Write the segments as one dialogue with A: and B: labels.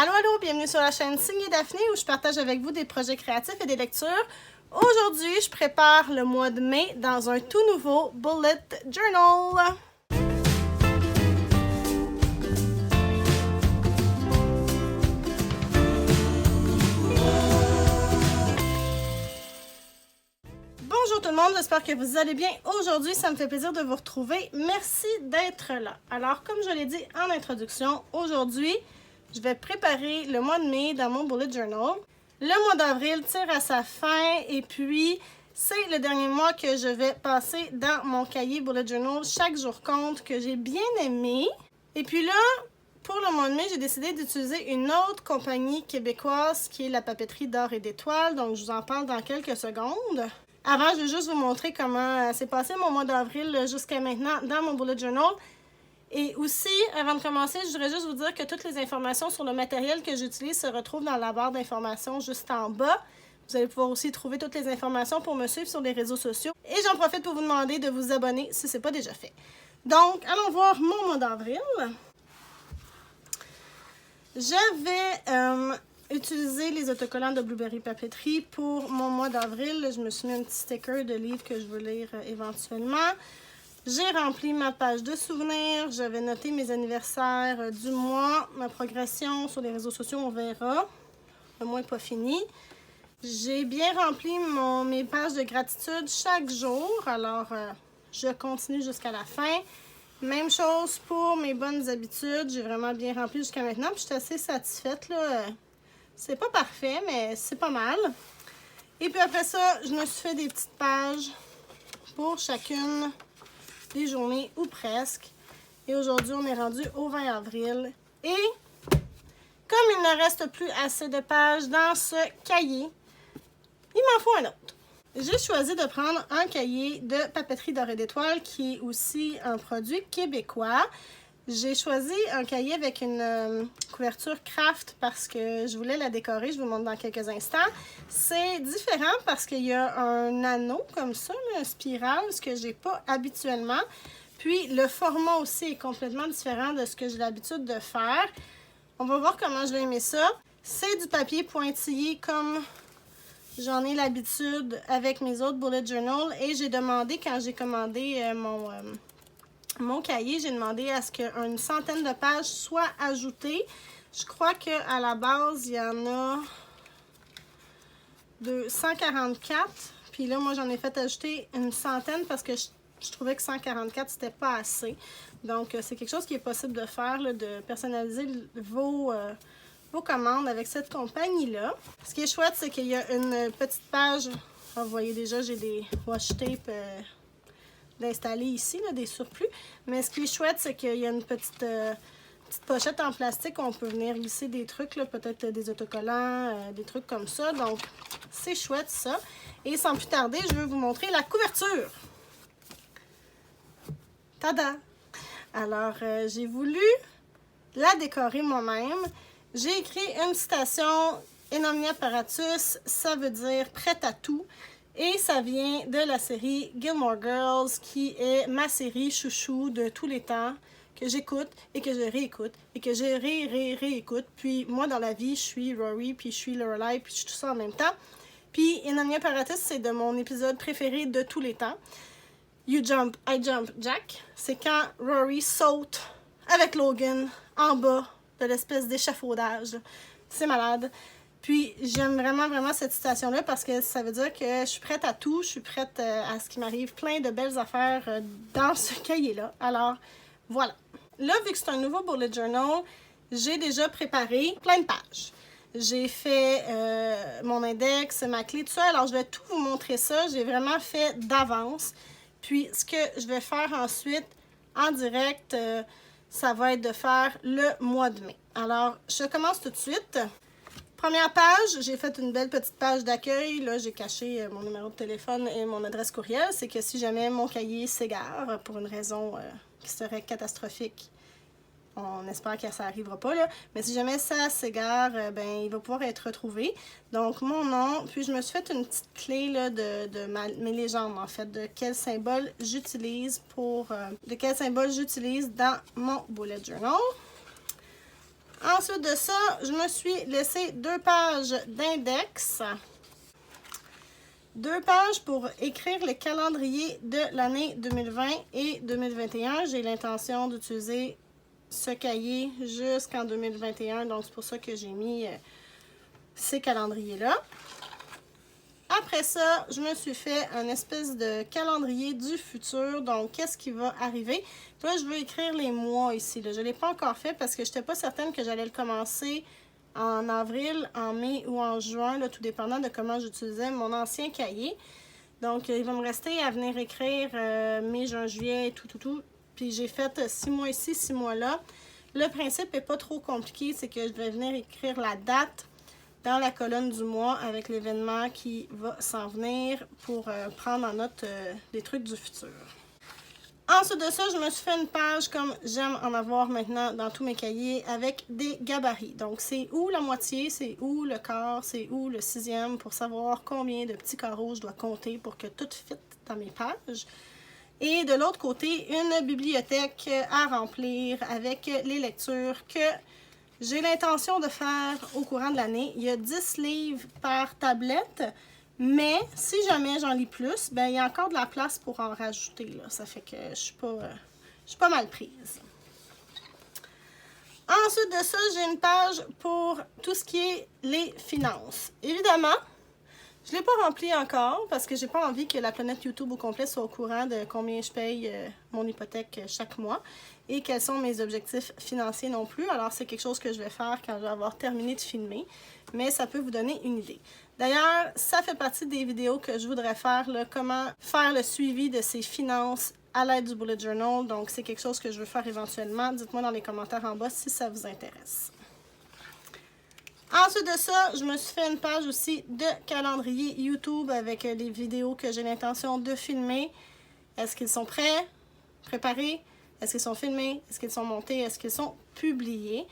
A: Allô, allô, bienvenue sur la chaîne Signe Daphné où je partage avec vous des projets créatifs et des lectures. Aujourd'hui, je prépare le mois de mai dans un tout nouveau bullet journal. Bonjour tout le monde, j'espère que vous allez bien. Aujourd'hui, ça me fait plaisir de vous retrouver. Merci d'être là. Alors, comme je l'ai dit en introduction, aujourd'hui, je vais préparer le mois de mai dans mon bullet journal. Le mois d'avril tire à sa fin et puis c'est le dernier mois que je vais passer dans mon cahier bullet journal. Chaque jour compte que j'ai bien aimé. Et puis là, pour le mois de mai, j'ai décidé d'utiliser une autre compagnie québécoise qui est la papeterie d'or et d'étoiles. Donc, je vous en parle dans quelques secondes. Avant, je vais juste vous montrer comment s'est passé mon mois d'avril jusqu'à maintenant dans mon bullet journal. Et aussi, avant de commencer, je voudrais juste vous dire que toutes les informations sur le matériel que j'utilise se retrouvent dans la barre d'informations juste en bas. Vous allez pouvoir aussi trouver toutes les informations pour me suivre sur les réseaux sociaux. Et j'en profite pour vous demander de vous abonner si ce n'est pas déjà fait. Donc, allons voir mon mois d'avril. Je vais utiliser les autocollants de Blueberry Papeterie pour mon mois d'avril. Je me suis mis un petit sticker de livre que je veux lire éventuellement. J'ai rempli ma page de souvenirs, j'avais noté mes anniversaires du mois, ma progression sur les réseaux sociaux, on verra. Le mois n'est pas fini. J'ai bien rempli mes pages de gratitude chaque jour, alors je continue jusqu'à la fin. Même chose pour mes bonnes habitudes, j'ai vraiment bien rempli jusqu'à maintenant, puis je suis assez satisfaite, là. C'est pas parfait, mais c'est pas mal. Et puis après ça, je me suis fait des petites pages pour chacune des journées ou presque. Et aujourd'hui, on est rendu au 20 avril. Et comme il ne reste plus assez de pages dans ce cahier, il m'en faut un autre. J'ai choisi de prendre un cahier de papeterie d'or et d'étoiles qui est aussi un produit québécois. J'ai choisi un cahier avec une couverture craft parce que je voulais la décorer. Je vous montre dans quelques instants. C'est différent parce qu'il y a un anneau comme ça, un spirale, ce que j'ai pas habituellement. Puis le format aussi est complètement différent de ce que j'ai l'habitude de faire. On va voir comment je vais aimer ça. C'est du papier pointillé comme j'en ai l'habitude avec mes autres bullet journal. Et j'ai demandé, quand j'ai commandé mon cahier, j'ai demandé à ce qu'une centaine de pages soient ajoutées. Je crois qu'à la base, il y en a 144. Puis là, moi, j'en ai fait ajouter une centaine parce que je trouvais que 144, c'était pas assez. Donc, c'est quelque chose qui est possible de faire, là, de personnaliser vos commandes avec cette compagnie-là. Ce qui est chouette, c'est qu'il y a une petite page. Oh, vous voyez déjà, j'ai des washi tape d'installer ici, là, des surplus. Mais ce qui est chouette, c'est qu'il y a une petite pochette en plastique où on peut venir glisser des trucs, peut-être des autocollants, des trucs comme ça. Donc, c'est chouette ça. Et sans plus tarder, je vais vous montrer la couverture. Tada! Alors, j'ai voulu la décorer moi-même. J'ai écrit une citation « In omnia paratus », ça veut dire « prête à tout ». Et ça vient de la série Gilmore Girls, qui est ma série chouchou de tous les temps, que j'écoute et que je réécoute et que je réécoute. Puis moi, dans la vie, je suis Rory, puis je suis Lorelai, puis je suis tout ça en même temps. Puis In omnia paratus, c'est de mon épisode préféré de tous les temps. You Jump, I Jump, Jack. C'est quand Rory saute avec Logan en bas de l'espèce d'échafaudage. C'est malade. Puis, j'aime vraiment cette citation-là parce que ça veut dire que je suis prête à tout. Je suis prête à ce qui m'arrive plein de belles affaires dans ce cahier-là. Alors, voilà. Là, vu que c'est un nouveau bullet journal, j'ai déjà préparé plein de pages. J'ai fait mon index, ma clé, tout ça. Alors, je vais tout vous montrer ça. J'ai vraiment fait d'avance. Puis, ce que je vais faire ensuite, en direct, ça va être de faire le mois de mai. Alors, je commence tout de suite. Première page, j'ai fait une belle petite page d'accueil. Là, j'ai caché mon numéro de téléphone et mon adresse courriel. C'est que si jamais mon cahier s'égare pour une raison qui serait catastrophique, on espère que ça n'arrivera pas, là. Mais si jamais ça s'égare, ben, il va pouvoir être retrouvé. Donc, mon nom, puis je me suis fait une petite clé là, de mes légendes, en fait, de quel symbole j'utilise dans mon bullet journal. Ensuite de ça, je me suis laissé 2 pages d'index. 2 pages pour écrire le calendrier de l'année 2020 et 2021. J'ai l'intention d'utiliser ce cahier jusqu'en 2021, donc c'est pour ça que j'ai mis ces calendriers-là. Après ça, je me suis fait un espèce de calendrier du futur, donc qu'est-ce qui va arriver. Là, je veux écrire les mois ici. Là. Je ne l'ai pas encore fait parce que je n'étais pas certaine que j'allais le commencer en avril, en mai ou en juin, là, tout dépendant de comment j'utilisais mon ancien cahier. Donc, il va me rester à venir écrire mai, juin, juillet, tout. Puis j'ai fait 6 mois ici, 6 mois là. Le principe n'est pas trop compliqué, c'est que je vais venir écrire la date dans la colonne du mois avec l'événement qui va s'en venir pour prendre en note des trucs du futur. Ensuite de ça, je me suis fait une page comme j'aime en avoir maintenant dans tous mes cahiers avec des gabarits. Donc, c'est où la moitié, c'est où le quart, c'est où le 6e pour savoir combien de petits carreaux je dois compter pour que tout fitte dans mes pages. Et de l'autre côté, une bibliothèque à remplir avec les lectures que j'ai l'intention de faire au courant de l'année. Il y a 10 livres par tablette, mais si jamais j'en lis plus, ben il y a encore de la place pour en rajouter. Là. Ça fait que je suis pas mal prise. Ensuite de ça, j'ai une page pour tout ce qui est les finances. Évidemment, je ne l'ai pas rempli encore parce que j'ai pas envie que la planète YouTube au complet soit au courant de combien je paye mon hypothèque chaque mois et quels sont mes objectifs financiers non plus. Alors, c'est quelque chose que je vais faire quand je vais avoir terminé de filmer, mais ça peut vous donner une idée. D'ailleurs, ça fait partie des vidéos que je voudrais faire, là, comment faire le suivi de ses finances à l'aide du bullet journal. Donc, c'est quelque chose que je veux faire éventuellement. Dites-moi dans les commentaires en bas si ça vous intéresse. Ensuite de ça, je me suis fait une page aussi de calendrier YouTube avec les vidéos que j'ai l'intention de filmer. Est-ce qu'ils sont prêts? Préparés? Est-ce qu'ils sont filmés? Est-ce qu'ils sont montés? Est-ce qu'ils sont publiés?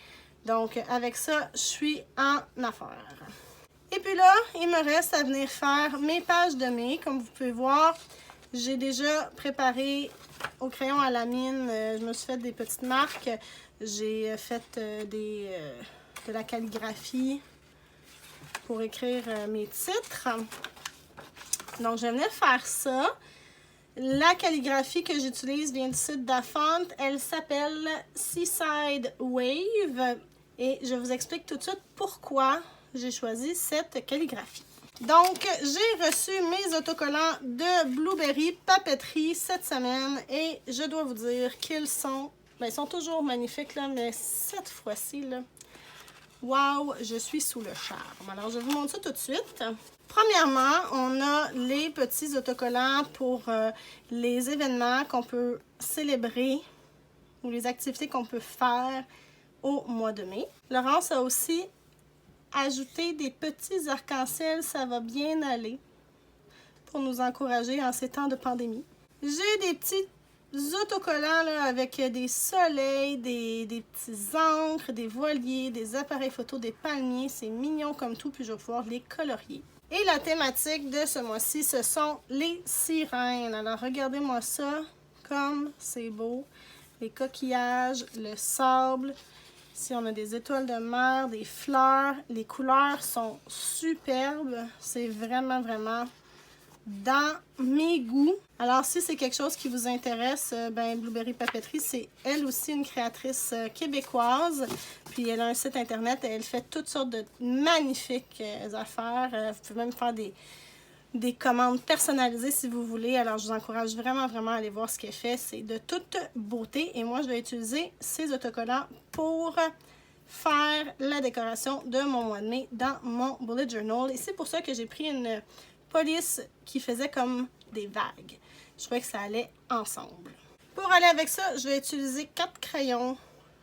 A: Donc, avec ça, je suis en affaires. Et puis là, il me reste à venir faire mes pages de mai. Comme vous pouvez voir, j'ai déjà préparé au crayon à la mine. Je me suis fait des petites marques. J'ai fait de la calligraphie pour écrire mes titres. Donc, je venais faire ça. La calligraphie que j'utilise vient du site d'Afont. Elle s'appelle Seaside Wave. Et je vous explique tout de suite pourquoi j'ai choisi cette calligraphie. Donc, j'ai reçu mes autocollants de Blueberry Papeterie cette semaine. Et je dois vous dire qu'ils sont... Bien, ils sont toujours magnifiques, là, mais cette fois-ci, là, wow, je suis sous le charme. Alors, je vous montre ça tout de suite. Premièrement, on a les petits autocollants pour les événements qu'on peut célébrer ou les activités qu'on peut faire au mois de mai. Laurence a aussi ajouté des petits arcs-en-ciel, ça va bien aller pour nous encourager en ces temps de pandémie. J'ai des petits autocollants là, avec des soleils, des petits encres, des voiliers, des appareils photo, des palmiers. C'est mignon comme tout, puis je vais pouvoir les colorier. Et la thématique de ce mois-ci, ce sont les sirènes. Alors, regardez-moi ça, comme c'est beau. Les coquillages, le sable. Ici, on a des étoiles de mer, des fleurs. Les couleurs sont superbes. C'est vraiment, vraiment dans mes goûts. Alors, si c'est quelque chose qui vous intéresse, ben Blueberry Papeterie, c'est elle aussi une créatrice québécoise. Puis, elle a un site internet et elle fait toutes sortes de magnifiques affaires. Vous pouvez même faire des commandes personnalisées si vous voulez. Alors, je vous encourage vraiment, vraiment à aller voir ce qu'elle fait. C'est de toute beauté. Et moi, je vais utiliser ces autocollants pour faire la décoration de mon mois de mai dans mon bullet journal. Et c'est pour ça que j'ai pris une police qui faisait comme des vagues. Je trouvais que ça allait ensemble. Pour aller avec ça, je vais utiliser 4 crayons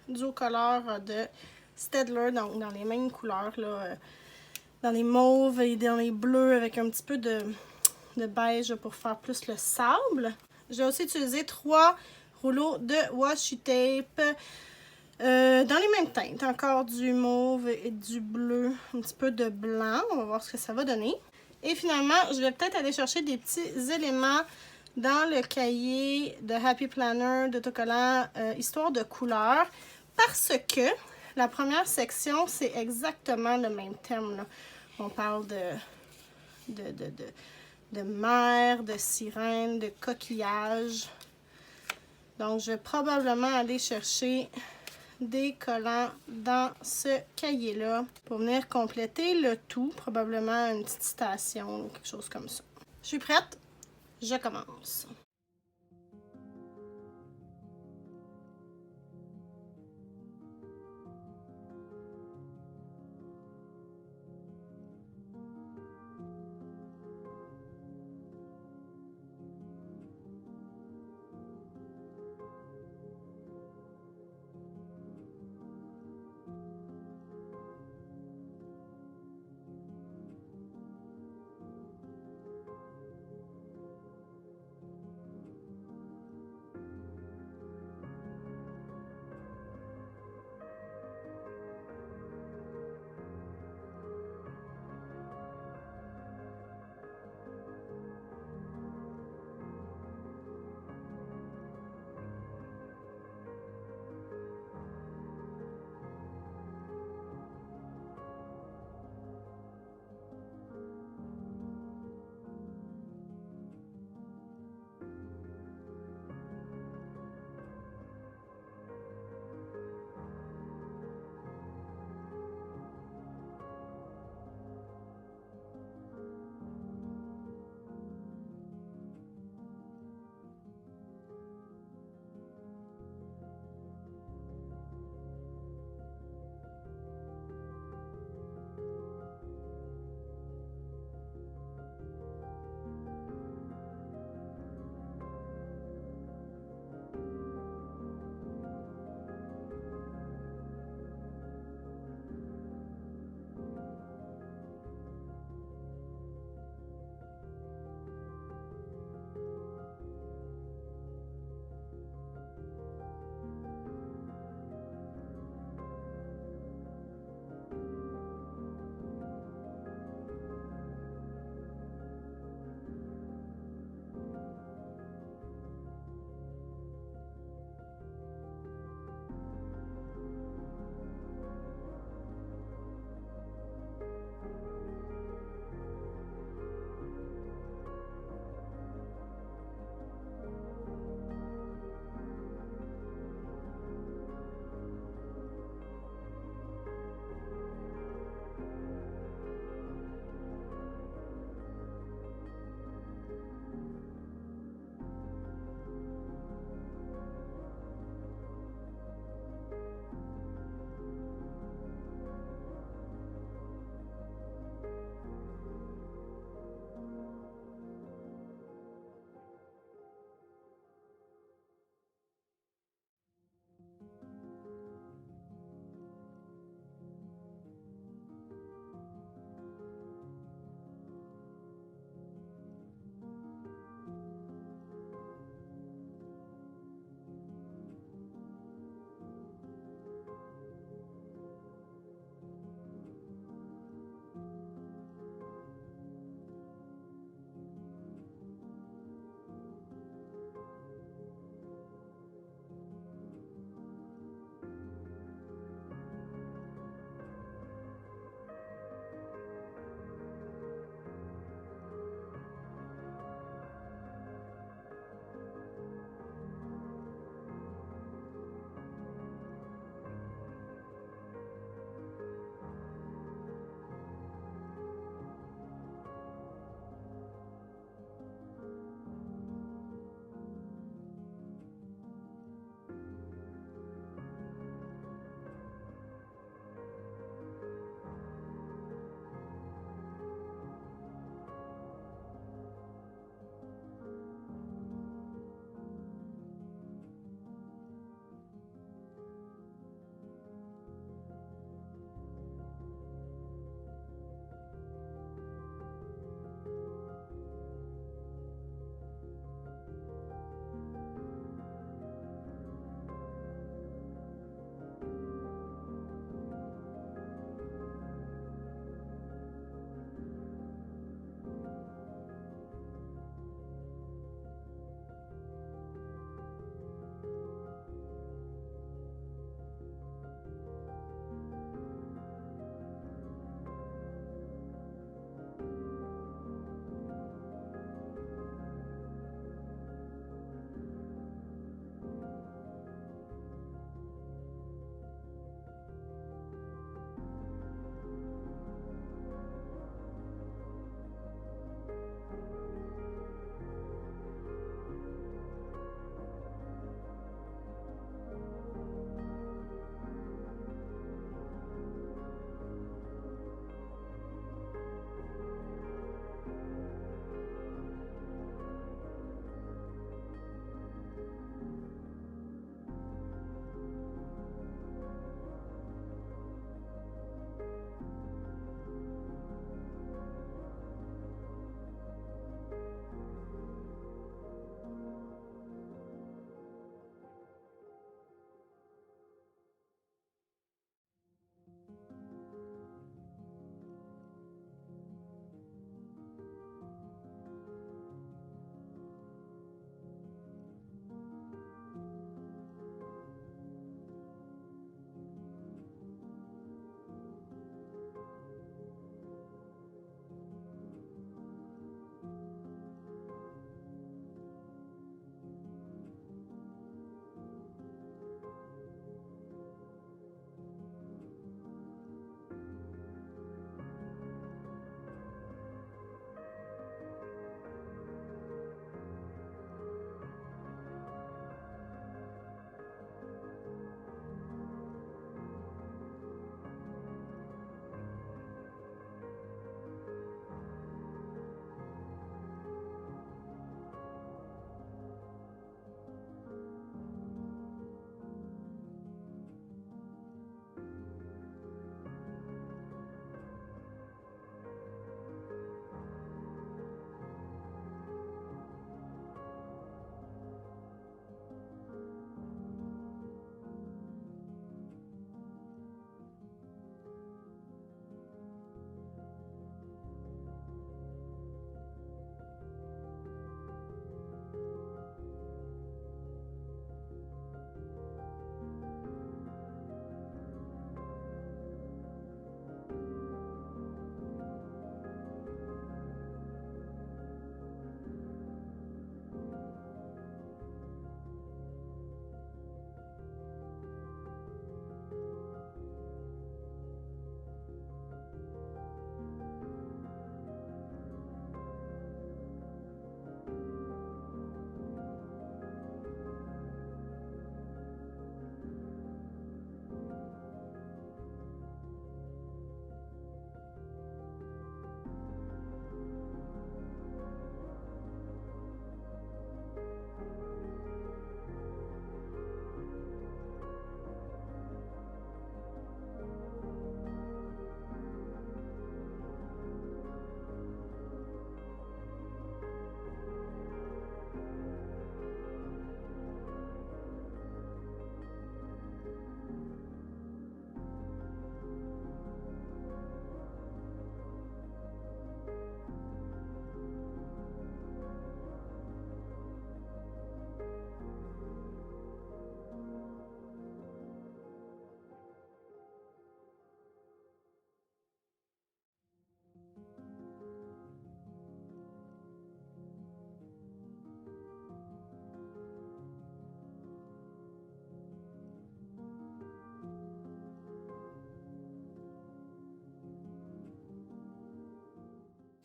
A: Duocolor de Staedtler, donc dans les mêmes couleurs, là, dans les mauves et dans les bleus avec un petit peu de beige pour faire plus le sable. Je vais aussi utiliser 3 rouleaux de washi tape dans les mêmes teintes. Encore du mauve et du bleu, un petit peu de blanc. On va voir ce que ça va donner. Et finalement, je vais peut-être aller chercher des petits éléments dans le cahier de Happy Planner d'autocollant Histoire de couleurs. Parce que la première section, c'est exactement le même thème, là. On parle de mer, de sirènes, de coquillages. Donc, je vais probablement aller chercher des collants dans ce cahier-là pour venir compléter le tout. Probablement une petite citation ou quelque chose comme ça. Je suis prête. Je commence.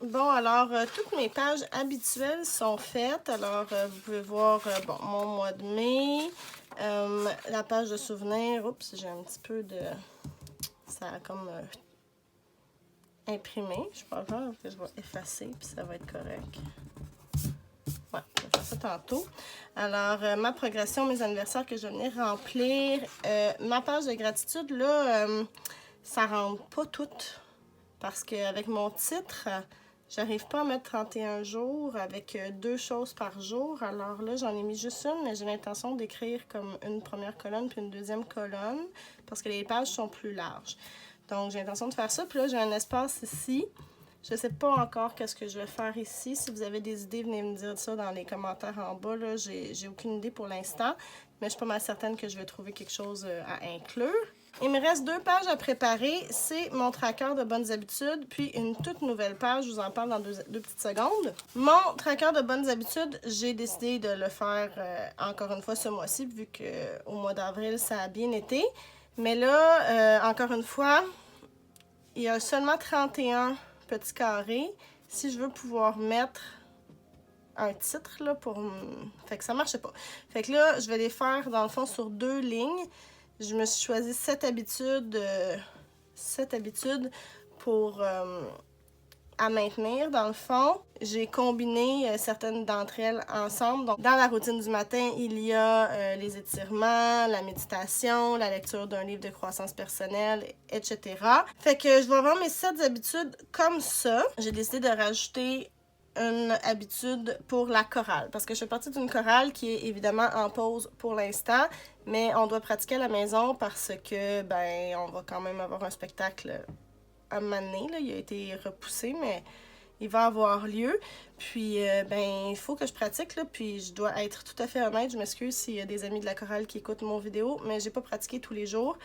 A: Bon, alors, toutes mes pages habituelles sont faites. Alors, vous pouvez voir, bon, mon mois de mai, la page de souvenirs. Oups, j'ai un petit peu de... Ça a comme imprimé. Je suis pas grave que je vais effacer, puis ça va être correct. Ouais, je vais faire ça tantôt. Alors, ma progression, mes anniversaires que je vais venir remplir. Ma page de gratitude, là, ça rentre pas toutes. Parce qu'avec mon titre... J'arrive pas à mettre 31 jours avec 2 choses par jour. Alors là, j'en ai mis juste une, mais j'ai l'intention d'écrire comme une première colonne puis une deuxième colonne parce que les pages sont plus larges. Donc, j'ai l'intention de faire ça. Puis là, j'ai un espace ici. Je sais pas encore qu'est-ce que je vais faire ici. Si vous avez des idées, venez me dire ça dans les commentaires en bas. Là, j'ai aucune idée pour l'instant, mais je suis pas mal certaine que je vais trouver quelque chose à inclure. Il me reste 2 pages à préparer. C'est mon tracker de bonnes habitudes, puis une toute nouvelle page. Je vous en parle dans deux petites secondes. Mon tracker de bonnes habitudes, j'ai décidé de le faire encore une fois ce mois-ci, vu qu'au mois d'avril, ça a bien été. Mais là, encore une fois, il y a seulement 31 petits carrés. Si je veux pouvoir mettre un titre là, fait que ça marchait pas. Fait que là, je vais les faire dans le fond sur 2 lignes. Je me suis choisi 7 habitudes pour à maintenir dans le fond. J'ai combiné certaines d'entre elles ensemble. Donc, dans la routine du matin, il y a les étirements, la méditation, la lecture d'un livre de croissance personnelle, etc. Fait que je vais avoir mes 7 habitudes comme ça. J'ai décidé de rajouter une habitude pour la chorale, parce que je fais partie d'une chorale qui est évidemment en pause pour l'instant, mais on doit pratiquer à la maison parce que, ben, on va quand même avoir un spectacle à un moment donné, là, il a été repoussé, mais il va avoir lieu. Puis, ben, il faut que je pratique, là, puis je dois être tout à fait honnête. Je m'excuse s'il y a des amis de la chorale qui écoutent mon vidéo, mais j'ai pas pratiqué tous les jours.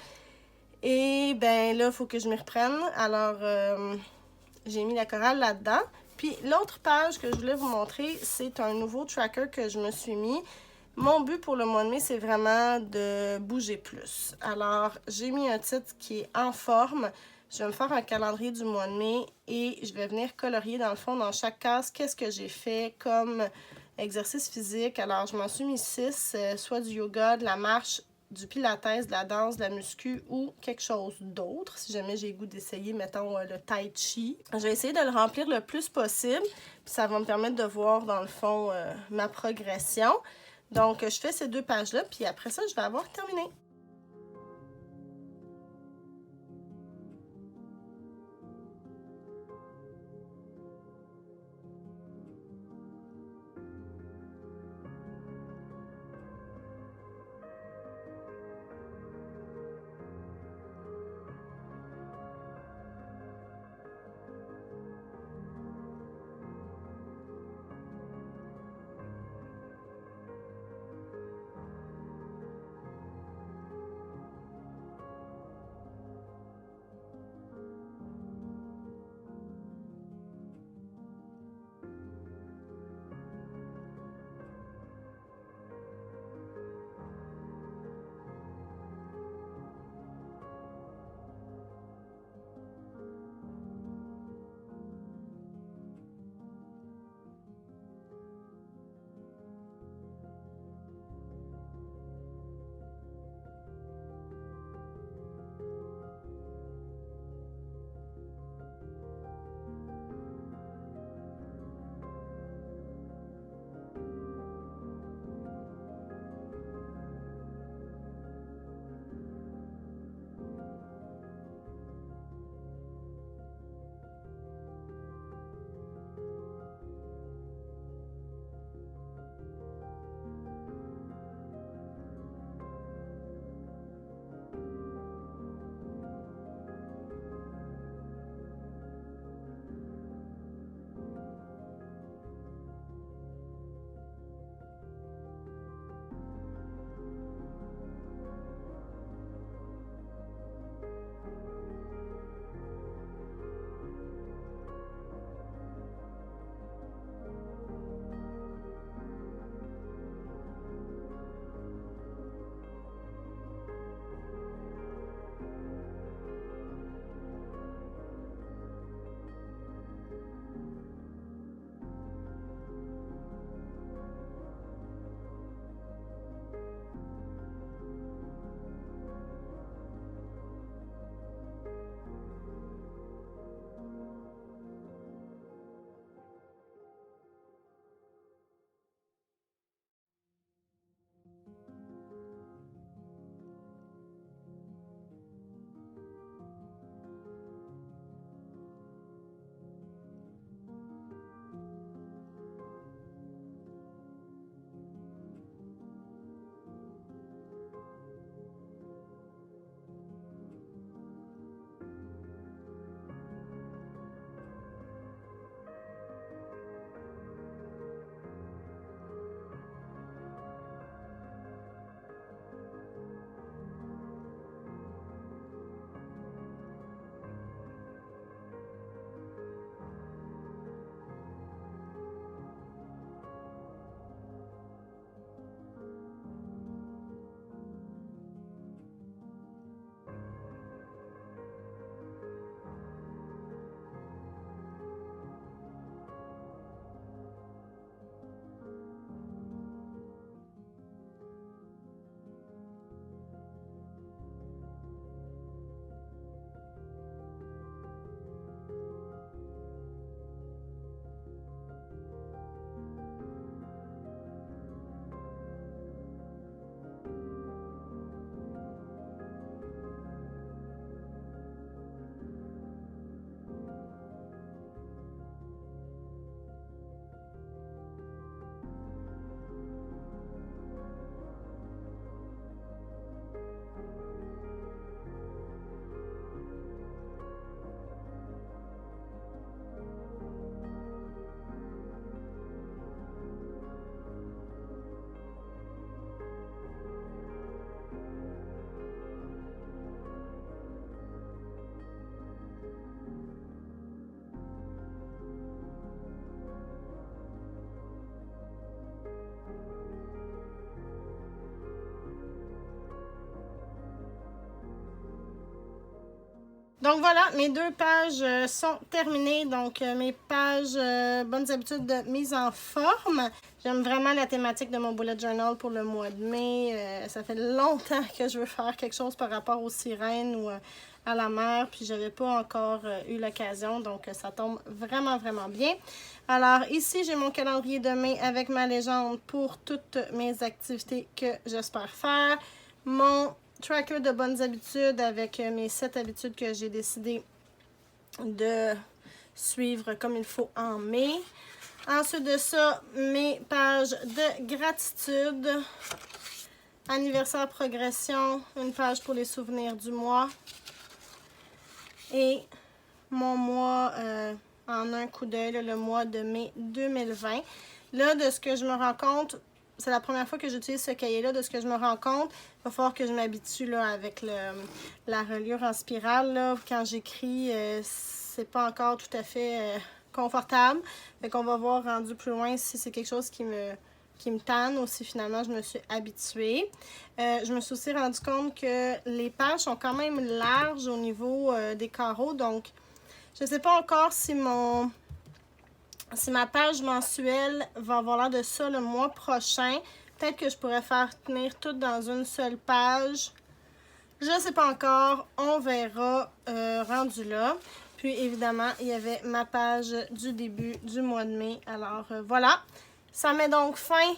A: Et, ben, là, il faut que je m'y reprenne. Alors, j'ai mis la chorale là-dedans. Puis, l'autre page que je voulais vous montrer, c'est un nouveau tracker que je me suis mis. Mon but pour le mois de mai, c'est vraiment de bouger plus. Alors, j'ai mis un titre qui est en forme. Je vais me faire un calendrier du mois de mai et je vais venir colorier dans le fond, dans chaque case, qu'est-ce que j'ai fait comme exercice physique. Alors, je m'en suis mis 6, soit du yoga, de la marche, du pilates, de la danse, de la muscu ou quelque chose d'autre. Si jamais j'ai le goût d'essayer, mettons, le tai chi. Je vais essayer de le remplir le plus possible. Puis ça va me permettre de voir, dans le fond, ma progression. Donc, je fais ces 2 pages-là, puis après ça, je vais avoir terminé. Donc voilà, mes 2 pages sont terminées. Donc mes pages bonnes habitudes de mise en forme. J'aime vraiment la thématique de mon bullet journal pour le mois de mai. Ça fait longtemps que je veux faire quelque chose par rapport aux sirènes ou à la mer. Puis j'avais pas encore eu l'occasion. Donc ça tombe vraiment, vraiment bien. Alors ici, j'ai mon calendrier de mai avec ma légende pour toutes mes activités que j'espère faire. Mon tracker de bonnes habitudes avec mes 7 habitudes que j'ai décidé de suivre comme il faut en mai. Ensuite de ça, mes pages de gratitude. Anniversaire progression, une page pour les souvenirs du mois. Et mon mois en un coup d'œil, le mois de mai 2020. Là, de ce que je me rends compte, c'est la première fois que j'utilise ce cahier-là. De ce que je me rends compte, il va falloir que je m'habitue là, avec la reliure en spirale. Là. Quand j'écris, c'est pas encore tout à fait confortable. Fait qu'on va voir rendu plus loin si c'est quelque chose qui me tanne ou si finalement je me suis habituée. Je me suis aussi rendu compte que les pages sont quand même larges au niveau des carreaux. Donc, je ne sais pas encore si ma page mensuelle va avoir l'air de ça le mois prochain. Peut-être que je pourrais faire tenir tout dans une seule page. Je ne sais pas encore. On verra rendu là. Puis évidemment, il y avait ma page du début du mois de mai. Alors voilà. Ça met donc fin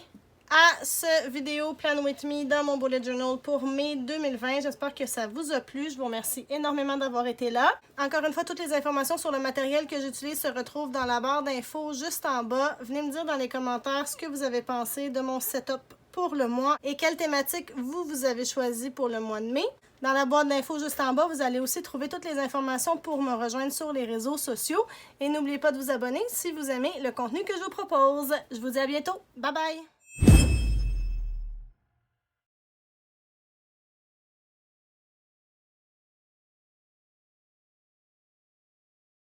A: à ce vidéo Plan With Me dans mon bullet journal pour mai 2020. J'espère que ça vous a plu. Je vous remercie énormément d'avoir été là. Encore une fois, toutes les informations sur le matériel que j'utilise se retrouvent dans la barre d'infos juste en bas. Venez me dire dans les commentaires ce que vous avez pensé de mon setup pour le mois et quelle thématique vous avez choisi pour le mois de mai. Dans la boîte d'infos juste en bas, vous allez aussi trouver toutes les informations pour me rejoindre sur les réseaux sociaux. Et n'oubliez pas de vous abonner si vous aimez le contenu que je vous propose. Je vous dis à bientôt. Bye bye!